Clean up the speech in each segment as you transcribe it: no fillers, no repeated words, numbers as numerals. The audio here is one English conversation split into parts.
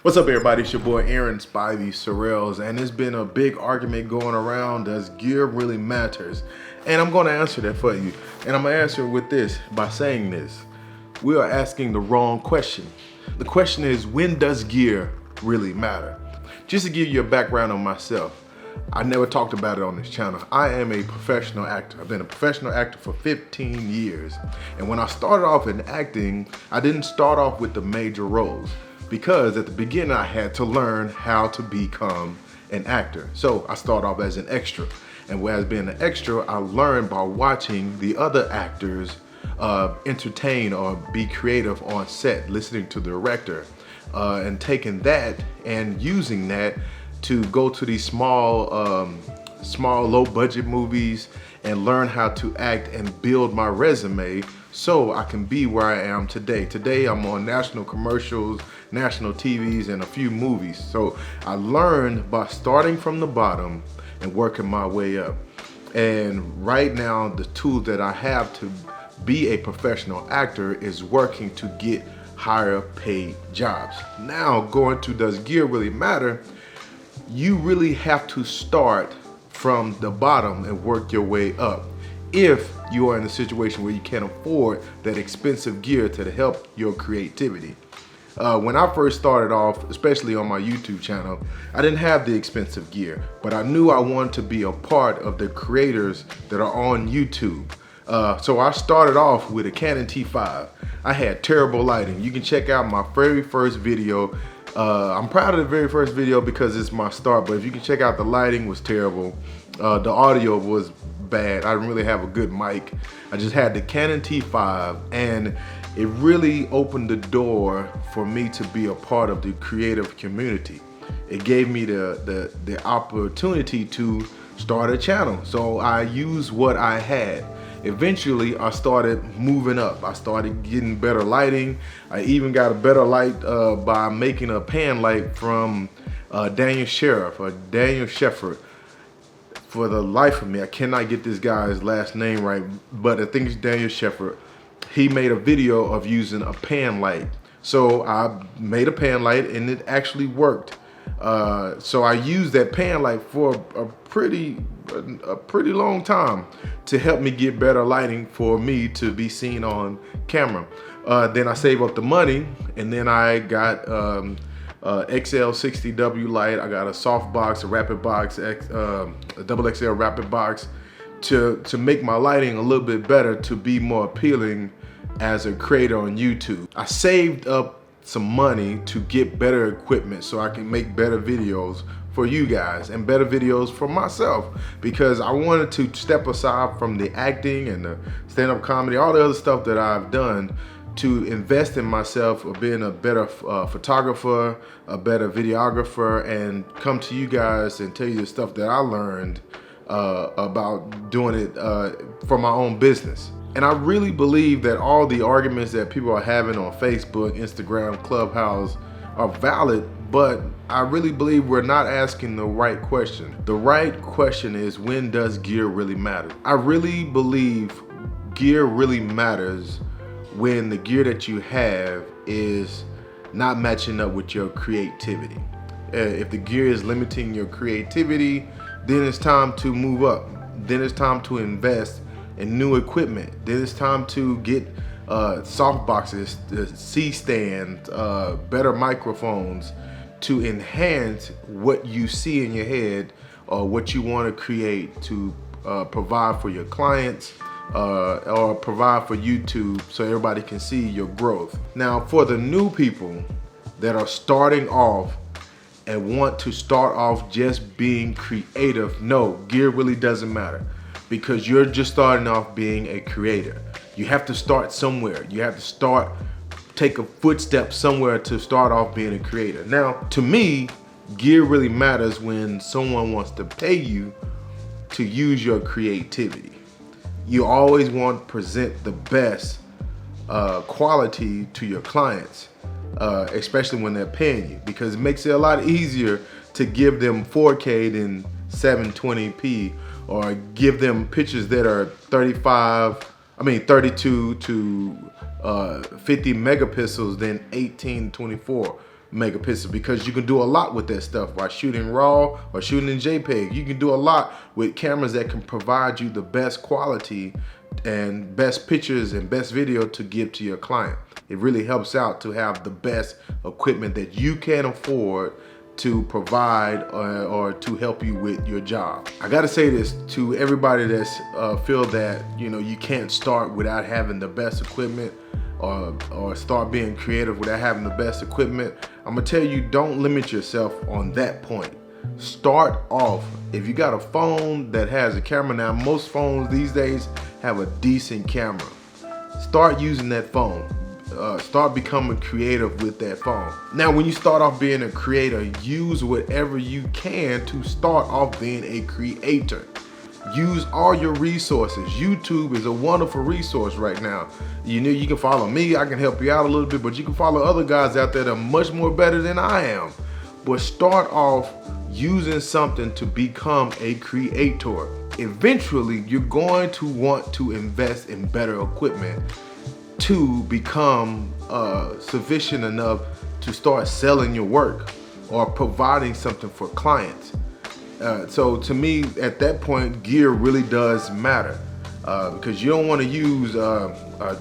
What's up, everybody? It's your boy Aaron Spivey Sorrells, and there's been a big argument going around. Does gear really matters? And I'm going to answer that for you. And I'm going to answer with this by saying this: we are asking the wrong question. The question is, when does gear really matter? Just to give you a background on myself, I never talked about it on this channel. I am a professional actor. I've been a professional actor for 15 years. And when I started off in acting, I didn't start off with the major roles, because at the beginning I had to learn how to become an actor. So I started off as an extra. And as being an extra, I learned by watching the other actors entertain or be creative on set, listening to the director, and taking that and using that to go to these small low budget movies and learn how to act and build my resume so I can be where I am today. Today I'm on national commercials, national TVs, and a few movies. So I learned by starting from the bottom and working my way up. And right now the tool that I have to be a professional actor is working to get higher paid jobs. Now, going to does gear really matter? You really have to start from the bottom and work your way up if you are in a situation where you can't afford that expensive gear to help your creativity. When I first started off, especially on my YouTube channel, I didn't have the expensive gear, but I knew I wanted to be a part of the creators that are on YouTube. So I started off with a Canon T5. I had terrible lighting. You can check out my very first video. I'm proud of the very first video because it's my start, but if you can check out, the lighting was terrible. The audio was bad. I didn't really have a good mic. I just had the Canon T5, and it really opened the door for me to be a part of the creative community. It gave me the opportunity to start a channel. So I used what I had. Eventually, I started moving up. I started getting better lighting. I even got a better light by making a pan light from Daniel Sheriff or Daniel Shefford. For the life of me, I cannot get this guy's last name right, but I think it's Daniel Shefford. He made a video of using a pan light. So I made a pan light and it actually worked. So I used that pan light for a pretty long time to help me get better lighting for me to be seen on camera. Then I saved up the money, and then I got XL60W light. I got a soft box, a rapid box, a double XL rapid box to make my lighting a little bit better, to be more appealing as a creator on YouTube. I saved up some money to get better equipment so I can make better videos for you guys and better videos for myself, because I wanted to step aside from the acting and the stand-up comedy, all the other stuff that I've done, to invest in myself of being a better photographer, a better videographer, and come to you guys and tell you the stuff that I learned about doing it for my own business. And I really believe that all the arguments that people are having on Facebook, Instagram, Clubhouse are valid, but I really believe we're not asking the right question. The right question is, when does gear really matter? I really believe gear really matters when the gear that you have is not matching up with your creativity. If the gear is limiting your creativity, then it's time to move up. Then it's time to invest in new equipment. Then it's time to get soft boxes, C-stands, better microphones to enhance what you see in your head or what you want to create to provide for your clients or provide for YouTube so everybody can see your growth. Now, for the new people that are starting off and want to start off just being creative, no, gear really doesn't matter, because you're just starting off being a creator. You have to start somewhere. You have to take a footstep somewhere to start off being a creator. Now, to me, gear really matters when someone wants to pay you to use your creativity. You always want to present the best quality to your clients, especially when they're paying you, because it makes it a lot easier to give them 4K than 720p, or give them pictures that are 32 to 50 megapixels than 1824. megapixels, because you can do a lot with that stuff by shooting RAW or shooting in JPEG. You can do a lot with cameras that can provide you the best quality and best pictures and best video to give to your client. It really helps out to have the best equipment that you can afford to provide or to help you with your job. I gotta say this to everybody that's feel that you can't start without having the best equipment or start being creative without having the best equipment. I'm gonna tell you, don't limit yourself on that point. Start off. If you got a phone that has a camera, now most phones these days have a decent camera. Start using that phone. Start becoming creative with that phone. Now, when you start off being a creator, use whatever you can to start off being a creator. Use all your resources. YouTube is a wonderful resource right now. You can follow me, I can help you out a little bit, but you can follow other guys out there that are much more better than I am. But start off using something to become a creator. Eventually, you're going to want to invest in better equipment to become sufficient enough to start selling your work or providing something for clients. So to me, at that point, gear really does matter because you don't want to use a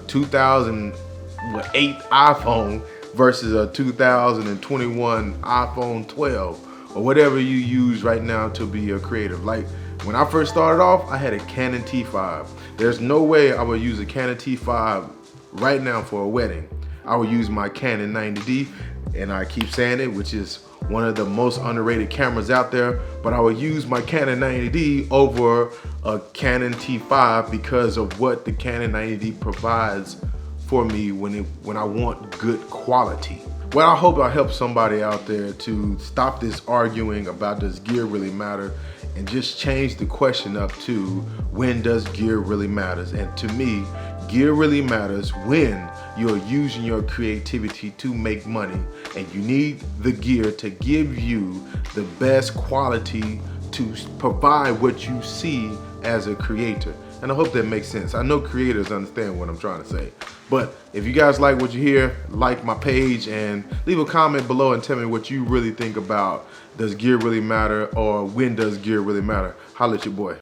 2008 iPhone versus a 2021 iPhone 12 or whatever you use right now to be a creative. Like when I first started off, I had a Canon T5. There's no way I would use a Canon T5 right now for a wedding. I would use my Canon 90D, and I keep saying it, which is one of the most underrated cameras out there, but I would use my Canon 90D over a Canon T5 because of what the Canon 90D provides for me when I want good quality. Well, I hope I help somebody out there to stop this arguing about does gear really matter and just change the question up to when does gear really matters. And to me, gear really matters when you're using your creativity to make money, and you need the gear to give you the best quality to provide what you see as a creator. And I hope that makes sense. I know creators understand what I'm trying to say. But if you guys like what you hear, like my page and leave a comment below and tell me what you really think about does gear really matter or when does gear really matter. Holla at your boy.